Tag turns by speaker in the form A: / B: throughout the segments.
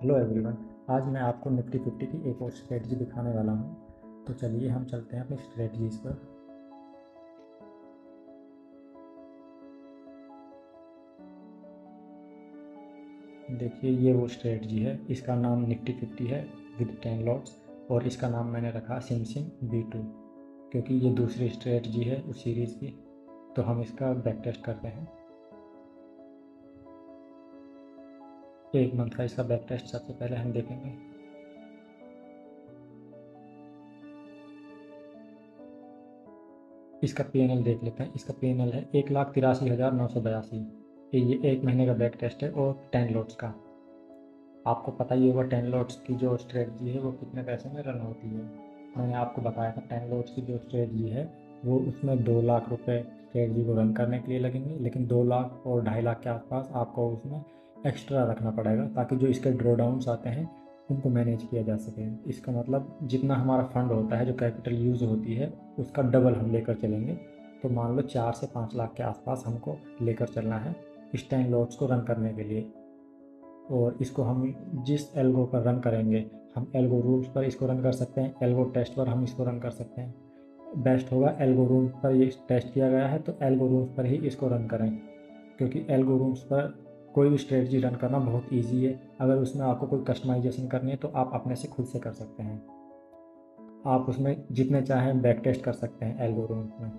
A: Hello everyone. आज मैं आपको निफ्टी 50 की एक और स्ट्रेटजी दिखाने वाला हूं। तो चलिए हम चलते हैं अपनी स्ट्रेटजीज पर। देखिए ये वो स्ट्रेटजी है, इसका नाम निफ्टी 50 है विद 10 लॉट्स और इसका नाम मैंने रखा सिमसिम B2 क्योंकि ये दूसरी स्ट्रेटजी है उस सीरीज़ की। तो हम इसका बैक टेस्ट करते हैं। एक मंथ का इसका बैक टेस्ट सबसे पहले हम देखेंगे। इसका PNL देख लेते हैं। इसका PNL है 1,83,982। ये एक महीने का बैक टेस्ट है और 10 लॉट्स का। आपको पता ही होगा 10 लॉट्स की जो स्ट्रेटजी है वो कितने पैसे में रन होती है। मैंने आपको बताया था 10 लॉट्स की जो स्ट्रेटजी है वो उसमें 2 लाख रुपए स्ट्रेटजी को रन करने के लिए लगेंगे, लेकिन 2 लाख और 2.5 लाख के आसपास आपको उसमें एक्स्ट्रा रखना पड़ेगा ताकि जो इसके ड्रॉ डाउन्स आते हैं उनको मैनेज किया जा सके। इसका मतलब जितना हमारा फंड होता है, जो कैपिटल यूज़ होती है, उसका डबल हम लेकर चलेंगे। तो मान लो 4 से 5 लाख के आसपास हमको लेकर चलना है इस 10 लॉट्स को रन करने के लिए। और इसको हम जिस एल्गो पर रन करेंगे, हम एल्गो रूल्स पर इसको रन कर सकते हैं, एल्गो टेस्ट पर हम इसको रन कर सकते हैं। बेस्ट होगा एल्गो रूल्स पर ये टेस्ट किया गया है तो एल्गो रूल्स पर ही इसको रन करें, क्योंकि एल्गो रूल्स पर कोई भी स्ट्रेटजी रन करना बहुत ईजी है। अगर उसमें आपको कोई कस्टमाइजेशन करनी है तो आप अपने से खुद से कर सकते हैं। आप उसमें जितने चाहें बैक टेस्ट कर सकते हैं एल्गो रूल्स में।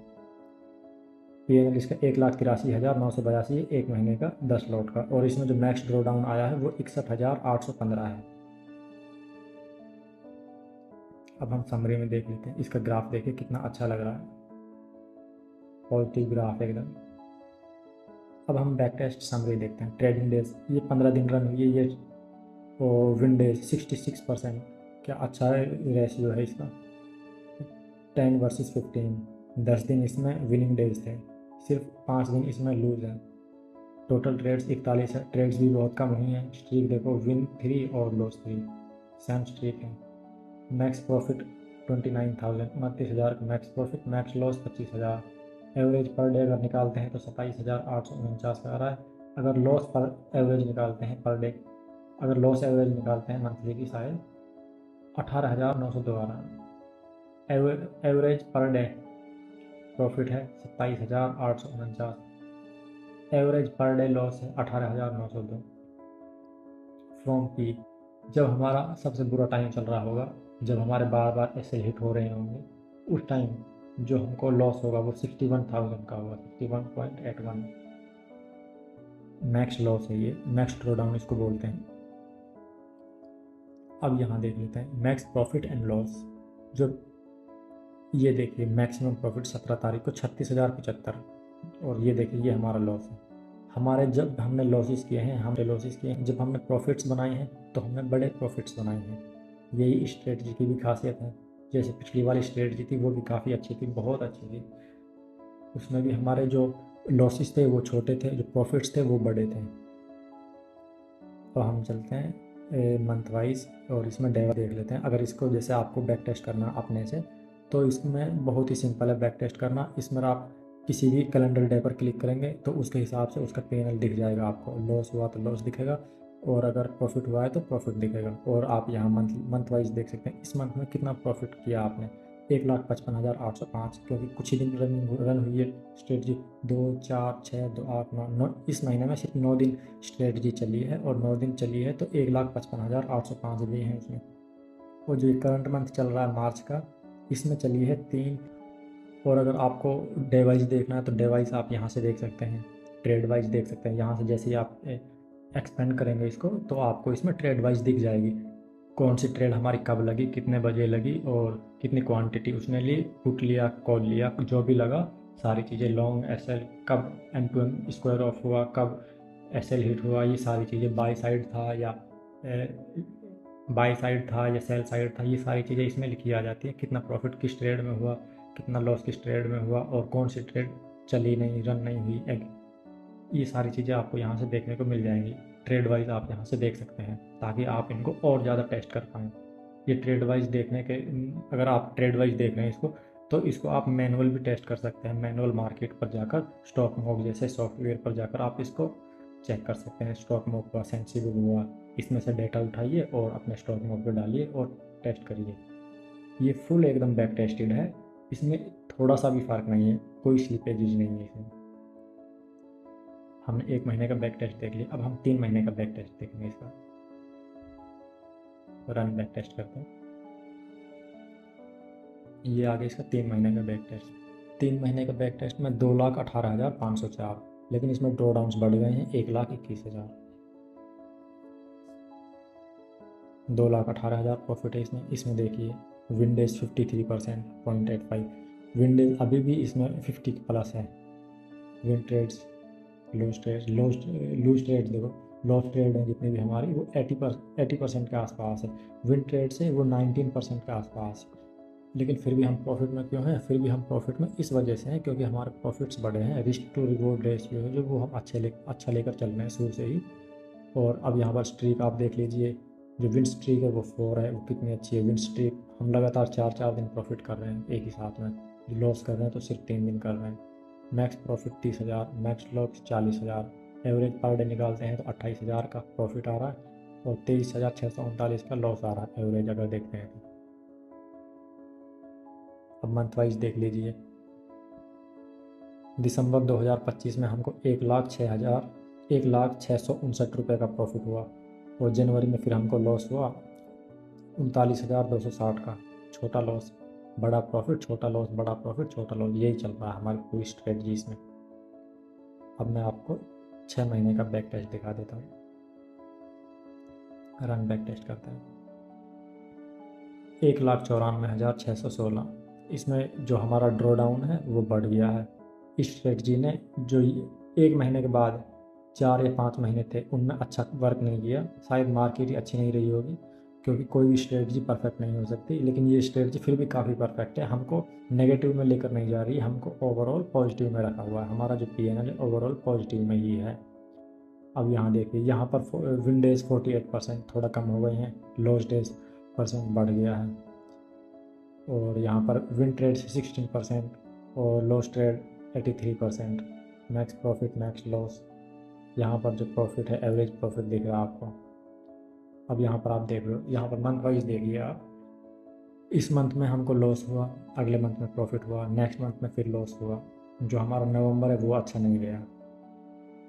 A: PNL इसका 1,83,982 एक महीने का 10 लॉट का, और इसमें जो मैक्स ड्रॉ डाउन आया है वो 61,815 है। अब हम समरी में देख लेते हैं। इसका ग्राफ देखिए कितना अच्छा लग रहा है, पॉजिटिव ग्राफ एकदम। अब हम बैक टेस्ट समरी देखते हैं। ट्रेडिंग डेज ये 15 दिन रन हुई है ये, और विन डेज 66%। क्या अच्छा रेशियो है इसका। 10 वर्सेस 15, 10 दिन इसमें विनिंग डेज थे, सिर्फ 5 दिन इसमें लूज है। टोटल ट्रेड्स 41 है, ट्रेड्स भी बहुत कम हुई हैं। स्ट्रीक देखो, विन 3 और लॉस 3, सेम स्ट्रीक है। मैक्स प्रॉफिट 29,000, 29,000 का max profit. Max loss 25,000। Average per day अगर निकालते हैं तो 27,849 का आ रहा है। अगर लॉस पर एवरेज निकालते हैं पर डे, अगर लॉस एवरेज निकालते हैं मंथली की, शायद 18,902 आ रहा है। एवरेज पर डे प्रॉफिट है 27,849। एवरेज पर डे लॉस है 18,902। फ्रॉम पीक, जब हमारा सबसे बुरा टाइम चल रहा होगा, जब हमारे बार बार ऐसे हिट हो रहे होंगे, उस टाइम जो हमको लॉस होगा वो 61,000 का होगा, 61.81। मैक्स लॉस है ये, मैक्स ड्रॉ डाउन इसको बोलते हैं। अब यहाँ देख लेते हैं मैक्स प्रॉफिट एंड लॉस। जो ये देखिए मैक्सिमम प्रॉफिट 17 तारीख को 36,075, और ये देखिए ये हमारा लॉस है। हमारे जब हमने लॉसेस किए हैं, जब हमने प्रॉफिट्स बनाए हैं तो हमने बड़े प्रॉफिट्स बनाए हैं। यही स्ट्रेटजी की भी खासियत है। जैसे पिछली वाली स्ट्रेटजी थी वो भी काफ़ी अच्छी थी, बहुत अच्छी थी। उसमें भी हमारे जो लॉसेस थे वो छोटे थे, जो प्रॉफिट्स थे वो बड़े थे। तो हम चलते हैं मंथ वाइज और इसमें डे देख लेते हैं। अगर इसको जैसे आपको बैक टेस्ट करना अपने से, तो इसमें बहुत ही सिंपल है बैक टेस्ट करना। इसमें आप किसी भी कैलेंडर डे पर क्लिक करेंगे तो उसके हिसाब से उसका PNL दिख जाएगा आपको। लॉस हुआ तो लॉस दिखेगा, और अगर प्रॉफिट हुआ है तो प्रॉफिट दिखेगा। और आप यहाँ मंथ वाइज देख सकते हैं इस मंथ में कितना प्रॉफिट किया आपने। 1,55,805, क्योंकि कुछ ही दिन रन हुई है स्ट्रेटजी। 2, 4, 6, 2, 8, 9, इस महीने में सिर्फ 9 दिन स्ट्रेटजी चली है, और 9 दिन चली है तो 1,55,805 भी हैं उसमें। और जो करंट मंथ चल रहा है मार्च का, इसमें चली है 3। और अगर आपको डे वाइज देखना है तो डे वाइज आप यहाँ से देख सकते हैं, ट्रेड वाइज देख सकते हैं। यहाँ से जैसे ही आप एक्सपेंड करेंगे इसको तो आपको इसमें ट्रेड वाइज दिख जाएगी, कौन सी ट्रेड हमारी कब लगी, कितने बजे लगी, और कितनी क्वांटिटी उसने ली, पुट लिया, कॉल लिया, जो भी लगा सारी चीज़ें। लॉन्ग SL कब M2M स्क्वायर ऑफ हुआ, कब SL हिट हुआ, ये सारी चीज़ें। बाई साइड था या सेल साइड था, ये सारी चीज़ें इसमें लिखी आ जाती है। कितना प्रॉफिट किस ट्रेड में हुआ, कितना लॉस किस ट्रेड में हुआ, और कौन सी ट्रेड चली नहीं, रन नहीं हुई। ये सारी चीज़ें आपको यहाँ से देखने को मिल जाएंगी। ट्रेड वाइज आप यहाँ से देख सकते हैं ताकि आप इनको और ज़्यादा टेस्ट कर पाएँ। ये ट्रेड वाइज देखने के, अगर आप ट्रेड वाइज देख रहे हैं इसको, तो इसको आप मैनुअल भी टेस्ट कर सकते हैं। मैनुअल मार्केट पर जाकर, स्टॉक मॉक जैसे सॉफ्टवेयर पर जाकर आप इसको चेक कर सकते हैं। स्टॉक मॉक हुआ, सेंसिबल हुआ, इसमें से डेटा उठाइए और अपने स्टॉक मोड पर डालिए और टेस्ट करिए। ये फुल एकदम बैक टेस्टेड है, इसमें थोड़ा सा भी फ़र्क नहीं है, कोई स्लिपेज नहीं है इसमें। हमने 1 महीने का बैक टेस्ट देख लिया, अब हम 3 महीने का बैक टेस्ट देखेंगे इसका। रन बैक टेस्ट करते हैं। ये आगे इसका 3 महीने का बैक टेस्ट। 3 महीने का बैक टेस्ट में 2,18,504, लेकिन इसमें ड्रॉ डाउन्स बढ़ गए हैं 1,21,000। 2,18,000 प्रॉफिट है इसमें। इसमें देखिए विंडेज 53% 0.85, विंडेज अभी भी इसमें 50 प्लस है। Win trades, lose trades, lose trades देखो, लॉस ट्रेड है जितनी भी हमारी वो 80% के आसपास है। विन ट्रेड से वो 19% के आसपास है। लेकिन फिर भी हम प्रॉफिट में क्यों हैं? फिर भी हम प्रॉफिट में इस वजह से हैं क्योंकि हमारे प्रॉफिट्स बढ़े हैं। रिस्क टू रिवॉर्ड रेशियो है जो वो हम अच्छा लेकर चल रहे हैं शुरू से ही। और अब यहाँ पर स्ट्रीक आप देख लीजिए, जो विन स्ट्रीक है वो 4 है, वो कितनी अच्छी है विन स्ट्रीक। हम लगातार 4 दिन प्रॉफिट कर रहे हैं एक ही साथ में, जो लॉस कर रहे हैं तो सिर्फ 3 दिन कर रहे हैं। Max profit 30,000, max loss 40,000, average per day निकालते हैं तो 28,000 का प्रॉफिट आ रहा है और 23,639 का लॉस आ रहा है एवरेज अगर देखते हैं तो। अब मंथ वाइज देख लीजिए, दिसंबर 2025 में हमको 1,06,659 रुपये का प्रॉफिट हुआ और जनवरी में फिर हमको लॉस हुआ 39,260 का। छोटा लॉस बड़ा प्रॉफिट, छोटा लॉस बड़ा प्रॉफिट, छोटा लॉस, यही चल रहा है हमारी पूरी स्ट्रेटजी इसमें। अब मैं आपको 6 महीने का बैक टेस्ट दिखा देता हूँ। रन बैक टेस्ट करते हैं। 1,94,616, इसमें जो हमारा ड्रॉ डाउन है वो बढ़ गया है। इस स्ट्रेटजी ने जो 1 महीने के बाद 4 या 5 महीने थे उनमें अच्छा वर्क नहीं किया, शायद मार्केट ही अच्छी नहीं रही होगी, क्योंकि कोई भी स्ट्रेटजी परफेक्ट नहीं हो सकती। लेकिन ये स्ट्रेटजी फिर भी काफ़ी परफेक्ट है, हमको नेगेटिव में लेकर नहीं जा रही, हमको ओवरऑल पॉजिटिव में रखा हुआ है। हमारा जो PNL है ओवरऑल पॉजिटिव में ही है। अब यहाँ देखिए, यहाँ पर विन डेज 48% थोड़ा कम हो गए हैं, लॉस डेज % बढ़ गया है। और यहाँ पर विन ट्रेड 16% और loss trade 83%। Max profit, max loss, यहाँ पर जो प्रॉफिट है एवरेज प्रॉफिट दिख रहा है आपको। अब यहाँ पर आप देख रहे हो, यहाँ पर मंथ वाइज देखिए आप, इस मंथ में हमको लॉस हुआ, अगले मंथ में प्रॉफिट हुआ, नेक्स्ट मंथ में फिर लॉस हुआ। जो हमारा नवंबर है वो अच्छा नहीं गया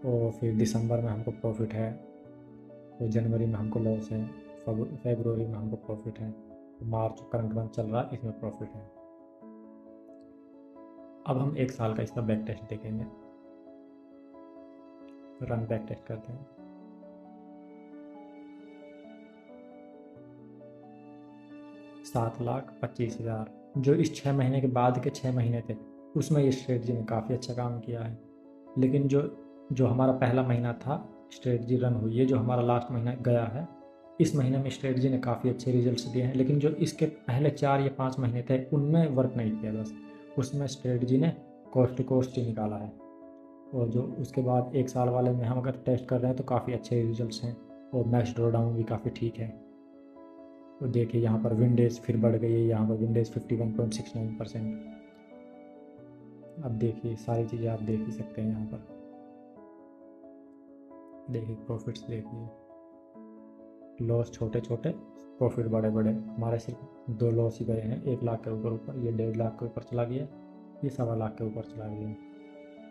A: और फिर दिसंबर में हमको प्रॉफिट है, तो जनवरी में हमको लॉस है, फरवरी में हमको प्रॉफिट है, मार्च करंट मंथ चल रहा है इसमें प्रॉफिट है। अब हम 1 साल का इसका बैक टेस्ट देखेंगे। रन बैक टेस्ट करते हैं। $7,25,000, जो इस 6 महीने के बाद के 6 महीने थे उसमें ये स्ट्रेटजी ने काफ़ी अच्छा काम किया है। लेकिन जो हमारा पहला महीना था स्ट्रेटजी रन हुई है, जो हमारा लास्ट महीना गया है, इस महीने में स्ट्रेटजी ने काफ़ी अच्छे रिजल्ट्स दिए हैं। लेकिन जो इसके पहले 4 या 5 महीने थे उनमें वर्क नहीं किया, बस उसमें स्ट्रेटजी ने कॉस्ट टू कॉस्ट ही निकाला है। और जो उसके बाद 1 साल वाले में हम अगर टेस्ट कर रहे हैं तो काफ़ी अच्छे रिजल्ट्स हैं और मैक्स ड्रॉ डाउन भी काफ़ी ठीक है। तो देखिए यहाँ पर विंडेज फिर बढ़ गई है, यहाँ पर विंडेज 51.69%। अब देखिए सारी चीज़ें आप देख ही सकते हैं। यहाँ पर देखिए प्रॉफिट्स, देखिए लॉस छोटे छोटे, प्रॉफिट बड़े बड़े। हमारे सिर्फ 2 लॉस ही गए हैं, 1 लाख के ऊपर, ये 1.5 लाख के ऊपर चला गया, ये 1.25 लाख के ऊपर चला गया।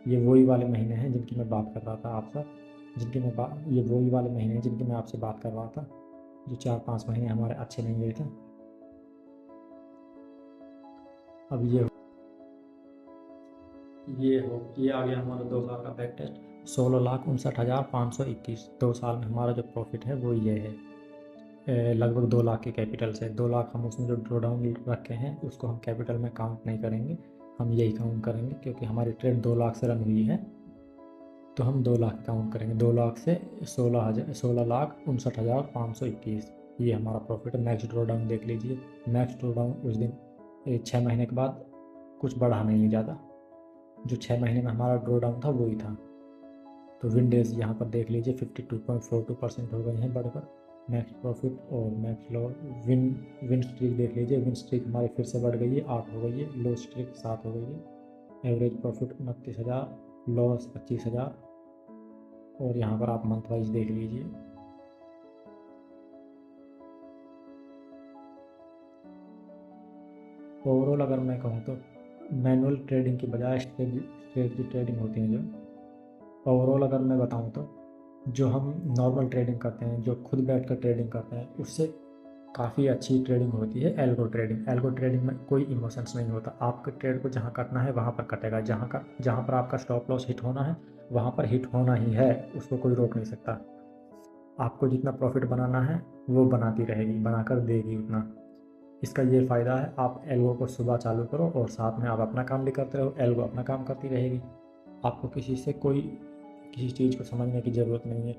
A: ये वही वाले महीने हैं जिनकी मैं बात कर रहा था आपसे, ये वही वाले महीने हैं जिनकी मैं आपसे बात कर रहा था, जो 4-5 महीने हमारे अच्छे नहीं गए थे। अब ये आ गया हमारा 2 साल का बैक टेस्ट। 16,59,521, 2 साल में हमारा जो प्रॉफिट है वो ये है, लगभग 2 लाख के कैपिटल से। 2 लाख हम उसमें जो ड्रॉ डाउन रखे हैं उसको हम कैपिटल में काउंट नहीं करेंगे, हम यही काउंट करेंगे क्योंकि हमारी ट्रेड 2 लाख से रन हुई है, तो हम 2 लाख काउंट करेंगे। 2 लाख से 16,59,521, ये हमारा प्रॉफिट है। मैक्स ड्रॉ डाउन देख लीजिए, मैक्स ड्रॉ डाउन उस दिन 6 महीने के बाद कुछ बढ़ा नहीं ज़्यादा, जो 6 महीने में हमारा ड्रॉ डाउन था वही था। तो विन डेज यहाँ पर देख लीजिए 52.42% हो गए हैं बढ़कर। मैक्स प्रॉफिट और मैक्स लॉस, विन स्ट्रीक देख लीजिए, विन स्ट्रीक हमारी फिर से बढ़ गई है, 8 हो गई है, लो स्ट्रीक 7 हो गई है। Average profit 29,000, loss 25,000। और यहाँ पर आप मंथ वाइज देख लीजिए, ओवरऑल अगर मैं कहूँ तो मैनुअल ट्रेडिंग की बजाय स्ट्रेटजी ट्रेडिंग होती है जो, ओवरऑल अगर मैं बताऊँ तो जो हम नॉर्मल ट्रेडिंग करते हैं, जो खुद बैठ कर ट्रेडिंग करते हैं, उससे काफ़ी अच्छी ट्रेडिंग होती है एल्गो ट्रेडिंग। एल्गो ट्रेडिंग में कोई इमोशंस नहीं होता, आपके ट्रेड को जहाँ कटना है वहाँ पर कटेगा, जहाँ पर आपका स्टॉप लॉस हिट होना है वहाँ पर हिट होना ही है, उसको कोई रोक नहीं सकता। आपको जितना प्रॉफिट बनाना है वो बनाती रहेगी, बनाकर देगी उतना। इसका ये फ़ायदा है, आप एल्गो को सुबह चालू करो और साथ में आप अपना काम भी करते रहो, एल्गो अपना काम करती रहेगी। आपको किसी चीज़ को समझने की ज़रूरत नहीं है।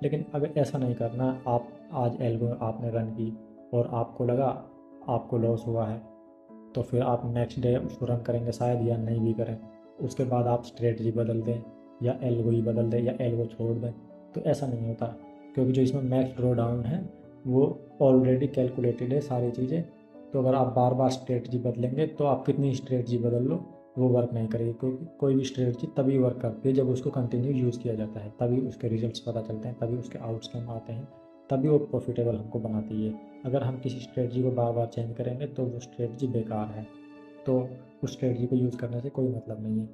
A: लेकिन अगर ऐसा नहीं करना, आप आज एल्गो आपने रन की और आपको लगा आपको लॉस हुआ है, तो फिर आप नेक्स्ट डे उसको रन करेंगे शायद या नहीं भी करें, उसके बाद आप स्ट्रेटजी बदल दें या एल्गो ही बदल दें या एल्गो छोड़ दें, तो ऐसा नहीं होता। क्योंकि जो इसमें मैक्स ड्रॉ डाउन है वो ऑलरेडी कैलकुलेटेड है सारी चीज़ें। तो अगर आप बार बार स्ट्रेटजी बदलेंगे तो आप कितनी स्ट्रेटजी बदल लो वो वर्क नहीं करेगी, क्योंकि कोई भी स्ट्रेटजी तभी वर्क करती है जब उसको कंटिन्यू यूज़ किया जाता है, तभी उसके रिजल्ट्स पता चलते हैं, तभी उसके आउटकम आते हैं, तभी वो प्रॉफिटेबल हमको बनाती है। अगर हम किसी स्ट्रेटजी को बार बार चेंज करेंगे तो वो स्ट्रेटजी बेकार है, तो उस स्ट्रेटजी को यूज़ करने से कोई मतलब नहीं है।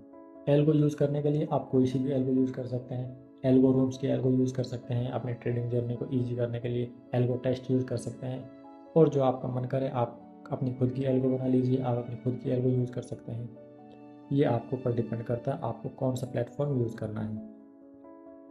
A: एल्गो यूज़ करने के लिए आप कोई सी भी एल्गो यूज़ कर सकते हैं, एल्गो रूम्स की एल्गो यूज़ कर सकते हैं, अपने ट्रेडिंग जर्नी को ईजी करने के लिए एल्गो टेस्ट यूज़ कर सकते हैं, और जो आपका मन करे आप अपनी खुद की एल्गो बना लीजिए, आप अपनी खुद की एल्गो यूज़ कर सकते हैं। ये आपके ऊपर डिपेंड करता है आपको कौन सा प्लेटफॉर्म यूज़ करना है।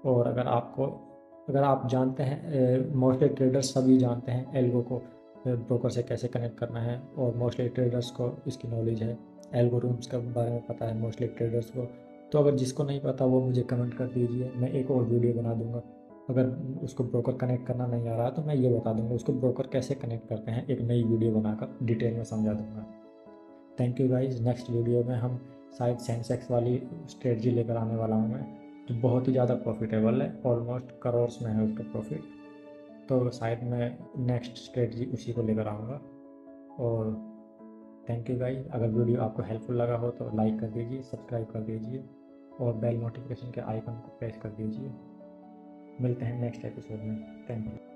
A: और अगर आप जानते हैं, मोस्टली ट्रेडर्स सभी जानते हैं एल्गो को ब्रोकर से कैसे कनेक्ट करना है, और मोस्टली ट्रेडर्स को इसकी नॉलेज है, एल्गो रूम्स के बारे में पता है मोस्टली ट्रेडर्स को। तो अगर जिसको नहीं पता वो मुझे कमेंट कर दीजिए, मैं एक और वीडियो बना दूंगा। अगर उसको ब्रोकर कनेक्ट करना नहीं आ रहा तो मैं ये बता दूंगा उसको ब्रोकर कैसे कनेक्ट करते हैं, एक नई वीडियो बनाकर डिटेल में समझा दूंगा। Thank you guys. Next video में हम शायद सेंसेक्स वाली स्ट्रेटजी लेकर आने वाला हूँ मैं, जो बहुत ही ज़्यादा प्रॉफिटेबल है, ऑलमोस्ट करोर्स में है उसका प्रॉफिट। तो शायद मैं नेक्स्ट स्ट्रेटजी उसी को लेकर आऊँगा। और थैंक यू गाइज। अगर वीडियो आपको हेल्पफुल लगा हो तो लाइक कर दीजिए, सब्सक्राइब कर दीजिए और बेल नोटिफिकेशन के आइकन को प्रेस कर दीजिए। मिलते हैं नेक्स्ट एपिसोड में। Thank you.